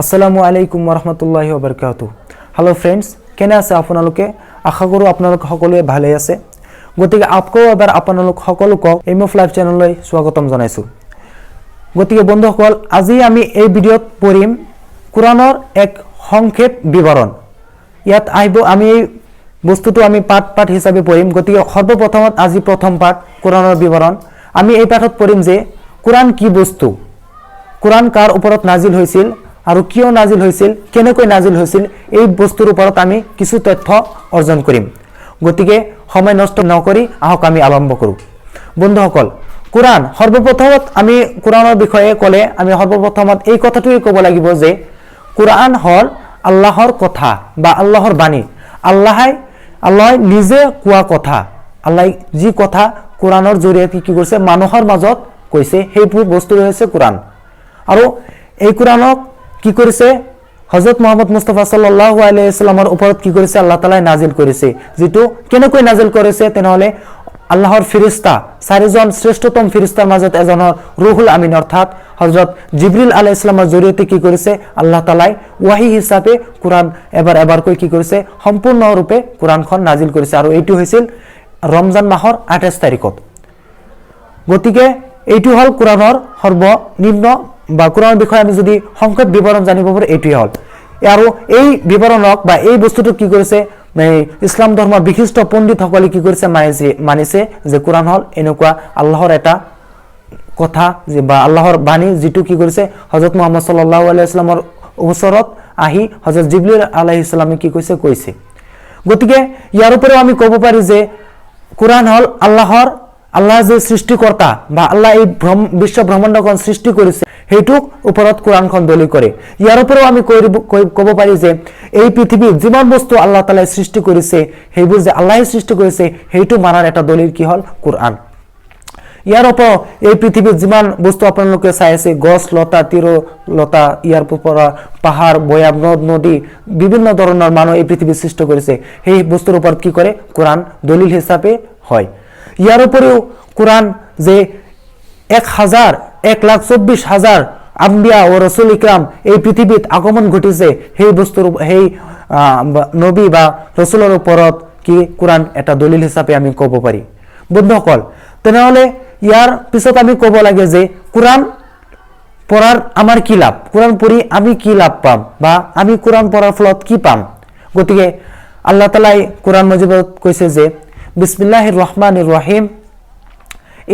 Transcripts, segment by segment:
আসসালামু আলাইকুম ওয়া বাৰাকাতুহু। হ্যালো ফ্ৰেন্ডস, কেনে আছে আপোনালোকে? আশা কৰোঁ আপোনালোক সকলোৱে ভালে আছে। গতিকে আকৌ এবাৰ আপোনালোক সকলোক এম অফ লাইফ চেনেললৈ স্বাগতম জনাইছোঁ। গতিকে বন্ধুসকল, আজি আমি এই ভিডিঅ'ত পঢ়িম কোৰাণৰ এক সংক্ষেপ বিৱৰণ। ইয়াত আহিব আমি এই বস্তুটো আমি পাঠ হিচাপে পঢ়িম। গতিকে সৰ্বপ্ৰথমত আজি প্ৰথম পাঠ কোৰাণৰ বিৱৰণ। আমি এই পাঠত পঢ়িম যে কোৰাণ কি বস্তু, কোৰাণ কাৰ ওপৰত নাজিল হৈছিল আৰু কিয় নাজিল হৈছিল, কেনেকৈ নাজিল হৈছিল, এই বস্তুৰ ওপৰত আমি কিছু তথ্য অৰ্জন কৰিম। গতিকে সময় নষ্ট নকৰি আহক আমি আৰম্ভ কৰোঁ। বন্ধুসকল, কোৰাণ সৰ্বপ্ৰথমত আমি কোৰাণৰ বিষয়ে ক'লে আমি সৰ্বপ্ৰথমত এই কথাটোৱে ক'ব লাগিব যে কোৰাণ হ'ল আল্লাহৰ কথা বা আল্লাহৰ বাণী। আল্লাহে নিজে কোৱা কথা। আল্লাহ যি কথা কোৰাণৰ জৰিয়তে কি কৰিছে মানুহৰ মাজত কৈছে, সেইবোৰ বস্তু হৈছে কোৰাণ। আৰু এই কোৰাণক কি কৰিছে হযৰত মুহাম্মদ মুস্তাফা সাল্লাল্লাহু আলাইহি ওয়াসাল্লামৰ ওপৰত কি কৰিছে আল্লাহ তাআলাই নাজিল কৰিছে। যেটো কেনেকৈ নাজিল কৰিছে তেনেহলে আল্লাহৰ ফেৰেশতা চাৰিজন শ্ৰেষ্ঠতম ফেৰেশতাৰ মাজত এজনৰ ৰুহুল আমিন অৰ্থাৎ হযৰত জিবৰিল আলাইহিস সালামৰ জৰিয়তে কি কৰিছে আল্লাহ তাআলাই ওয়াহি হিচাপে কোৰাণ এবাৰকৈ কি কৰিছে সম্পূৰ্ণৰূপে কোৰাণখন নাজিল কৰিছে। আৰু এইটো হৈছিল ৰমজান মাহৰ 28 তাৰিখত। গতিকে এইটো হল কোৰাণৰ সৰ্বনিম্ন বা কোৰাণৰ বিষয়ে আমি যদি সংক্ষেপ বিৱৰণ জানিব পাৰো এইটোৱে হল। আৰু এই বিৱৰণক বা এই বস্তুটো কি কৰিছে ইছলাম ধৰ্মৰ বিশিষ্ট পণ্ডিতসকলে কি কৰিছে মানিছে যে কোৰাণ হল এনেকুৱা আল্লাহৰ এটা কথা যে বা আল্লাহৰ বাণী, যিটো কি কৰিছে হযৰত মুহাম্মদ সাল্লাল্লাহু আলাইহি ওয়াসাল্লামৰ ওচৰত আহি হযৰত জিবৰিল আলাইহিস সালামে কি কৈছে। গতিকে ইয়াৰ উপৰিও আমি ক'ব পাৰি যে কোৰাণ হল আল্লাহ যে সৃষ্টিকৰ্তা বা আল্লাহ এই বিশ্ব ব্ৰহ্মাণ্ডখন সৃষ্টি কৰিছে সেইটোক ওপৰত কোৰাণখন দলিল কৰে। ইয়াৰ উপৰিও আমি ক'ব পাৰি যে এই পৃথিৱীত যিমান বস্তু আল্লাহ তাআলাই সৃষ্টি কৰিছে সেইবোৰ যে আল্লাহে সৃষ্টি কৰিছে সেইটো মানাৰ এটা দলিল কি হল কোৰাণ। ইয়াৰ উপৰিও এই পৃথিৱীত যিমান বস্তু আপোনালোকে চাই আছে গছ লতা তিৰলতা ইয়াৰ পৰা পাহাৰ বয়াম নদ নদী বিভিন্ন ধৰণৰ মানুহ এই পৃথিৱীত সৃষ্টি কৰিছে, সেই বস্তুৰ ওপৰত কি কৰে কোৰাণ দলিল হিচাপে হয়। ইয়াৰ উপৰিও কোৰাণ যে 1,24,000 আম্বিয়া ও ৰাসূল ইকৰাম এই পৃথিৱীত আগমন ঘটিছে সেই বস্তুৰ সেই নবী বা ৰাসূলৰ ওপৰত কি কোৰাণ এটা দলিল হিচাপে আমি ক'ব পাৰি। বন্ধুসকল, তেনেহলে ইয়াৰ পিছত আমি ক'ব লাগে যে কোৰাণ পঢ়াৰ আমাৰ কি লাভ, কোৰাণ পঢ়ি আমি কি লাভ পাম বা আমি কোৰাণ পঢ়াৰ ফলত কি পাম। গতিকে আল্লাহ তাআলাই কোৰাণ মজিদত কৈছে যে বিসমিল্লাহির রহমানির রহিম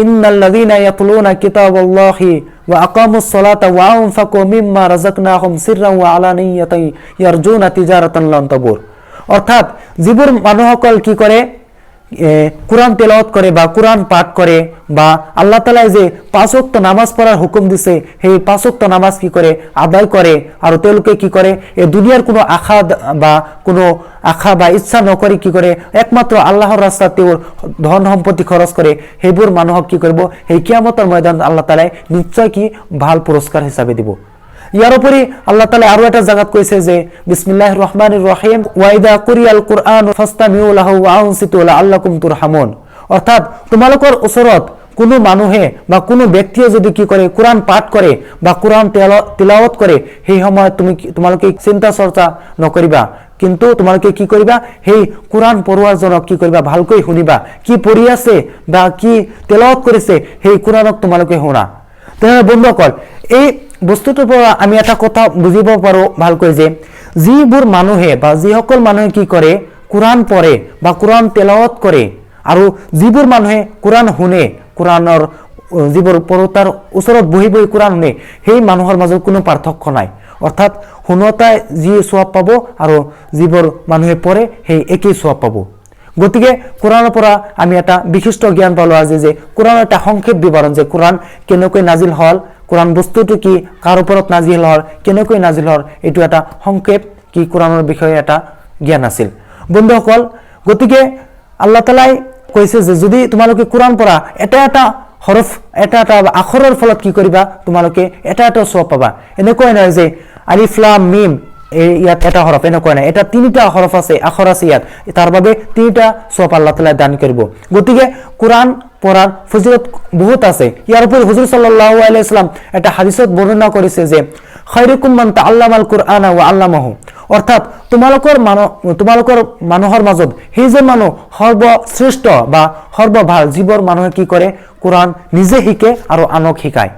ইন্নাল্লাযীনা ইয়াতলুনা কিতাবাল্লাহি ওয়া আকামুস সালাতা ওয়া আনফাকু মিম্মা রাযাকনাহুম সিররান ওয়া আলানিয়াতান ইয়ারজুনা তিজারাতান লান তাবুর। অর্থাৎ যিবোৰ মানুহসকল কি কৰে কোৰাণ তেলাওয়াত কৰে বা কোৰাণ পাঠ কৰে বা আল্লাহ তাআলাই যে 5 ওয়াক্ত নামাজ পঢ়াৰ হুকুম দিছে সেই 5 ওয়াক্ত নামাজ কি কৰে আদায় কৰে আৰু তেওঁলোকে কি কৰে এই দুনিয়াৰ কোনো আশা বা ইচ্ছা নকৰি কি কৰে একমাত্ৰ আল্লাহৰ ৰাস্তাত তেওঁৰ ধন সম্পত্তি খৰচ কৰে, সেইবোৰ মানুহক কি কৰিব এই কিয়ামতৰ ময়দানত আল্লাহ তাআলাই নিশ্চয় কি ভাল পুৰস্কাৰ হিচাপে দিব। ইয়াৰ উপৰি আল্লাহ তাআলা আৰু এটা জায়গাত কৈছে যে বিসমিল্লাহিৰ ৰহমানিৰ ৰহিম ওয়া ইযা কুৰিয়াল কুৰআন ফাস্তামিউ লাহু ওয়া আনসিতু লাআল্লাকুম তুৰহামুন। অৰ্থাৎ তোমালোকৰ ওচৰত কোনো মানুহে বা কোনো ব্যক্তিয়ে যদি কি কৰে কোৰাণ পাঠ কৰে বা কোৰাণ তিলাওয়াত কৰে সেই সময়ত তোমালোকে চিন্তা চৰ্চা নকৰিবা, কিন্তু তোমালোকে কি কৰিবা সেই কোৰাণ পঢ়ুৱাজনক কি কৰিবা ভালকৈ শুনিবা, কি পঢ়ি আছে বা কি তিলাওয়াত কৰিছে সেই কোৰাণক তোমালোকে শুনা। তেনেহলে বন্ধুসকল, এই বস্তুটোৰ পৰা আমি এটা কথা বুজিব পাৰো ভালকৈ যে যিবোৰ মানুহে বা যিসকল মানুহে কি কৰে কোৰাণ পঢ়ে বা কোৰাণ তেলাওয়াত কৰে আৰু যিবোৰ মানুহে কোৰাণ শুনে, কোৰাণৰ যিবোৰ পঢ়োতাৰ ওচৰত বহি কোৰাণ শুনে সেই মানুহৰ মাজত কোনো পাৰ্থক্য নাই। অৰ্থাৎ শুনোতাই যি সওয়াব পাব আৰু যিবোৰ মানুহে পঢ়ে সেই একেই সওয়াব পাব। গতিকে কোৰাণৰ পৰা আমি এটা বিশিষ্ট জ্ঞান পালো আজি যে কোৰাণৰ এটা সংক্ষেপ বিৱৰণ যে কোৰাণ কেনেকৈ নাজিল হল, কোৰাণ বস্তুটো কি, কাৰ ওপৰত নাজিল হল, কেনেকৈ নাজিল হল, এইটো এটা সংক্ষেপ কি কোৰাণৰ বিষয়ে এটা জ্ঞান আছিল। বন্ধুসকল, গতিকে আল্লাহ তাআলাই কৈছে যে যদি তোমালোকে কোৰাণ পঢ়া এটা হৰফ এটা আখৰৰ ফলত কি কৰিবা তোমালোকে এটা সওয়াব পাবা। এনেকৈ নহয় যে আলিফ লাম মিম ইয়াত এটা হরফ এনেকুৱা নাই, এটা তিনিটা হৰফ আছে, আখৰ আছে ইয়াত, তাৰ বাবে তিনিটা সওয়াব আল্লাহ তাআলা দান কৰিব। গতিকে কোৰআন পড়াৰ ফজিলত বহুত আছে। ইয়াৰ উপৰি হুজুৰ সাল্লাল্লাহু আলাইহি ওয়াসাল্লাম এটা হাদিসত বৰ্ণনা কৰিছে যে খায়ৰুকুম মান তাআল্লামাল কুৰআনা ওয়া আল্লামাহু, অৰ্থাৎ তোমালোকৰ মানুহৰ মাজত সেই যে মানুহ সৰ্বশ্ৰেষ্ঠ বা সৰ্বভাল যিবোৰ মানুহে কি কৰে, কোৰআন নিজে শিকে আৰু আনক শিকায়।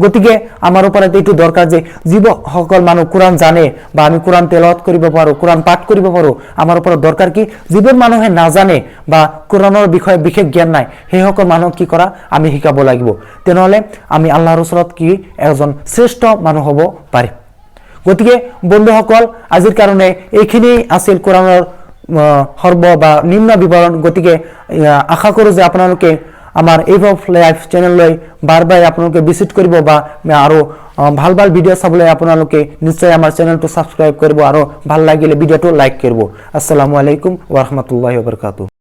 গতিকে আমাৰ ওপৰত এইটো দৰকাৰ যে যিসকল মানুহ কোৰআন জানে বা আমি কোৰআন তেলাওয়াত কৰিব পাৰোঁ, কোৰআন পাঠ কৰিব পাৰোঁ, আমাৰ ওপৰত দৰকাৰ কি যিবোৰ মানুহে নাজানে বা কোৰআনৰ বিষয়ে বিশেষ জ্ঞান নাই সেইসকল মানুহক কি কৰা আমি শিকাব লাগিব। তেনেহ'লে আমি আল্লাহৰ ওচৰত কি এজন শ্ৰেষ্ঠ মানুহ হ'ব পাৰিম। গতিকে বন্ধুসকল আজিৰ কাৰণে এইখিনি আছিল কোৰআনৰ সৰ্ব বা নিম্ন বিৱৰণ। গতিকে আশা কৰোঁ যে আপোনালোকে আমাৰ এইভ লাইফ চেনেললৈ বাৰ আপোনালোকে ভিজিট কৰিব বা আৰু ভাল ভাল ভিডিঅ' চাবলৈ আপোনালোকে নিশ্চয় আমাৰ চেনেলটো ছাবস্ক্ৰাইব কৰিব আৰু ভাল লাগিলে ভিডিঅ'টো লাইক কৰিব। আসসালামু আলাইকুম ওয়া ৰাহমাতুল্লাহি ওয়া বাৰাকাতুহু।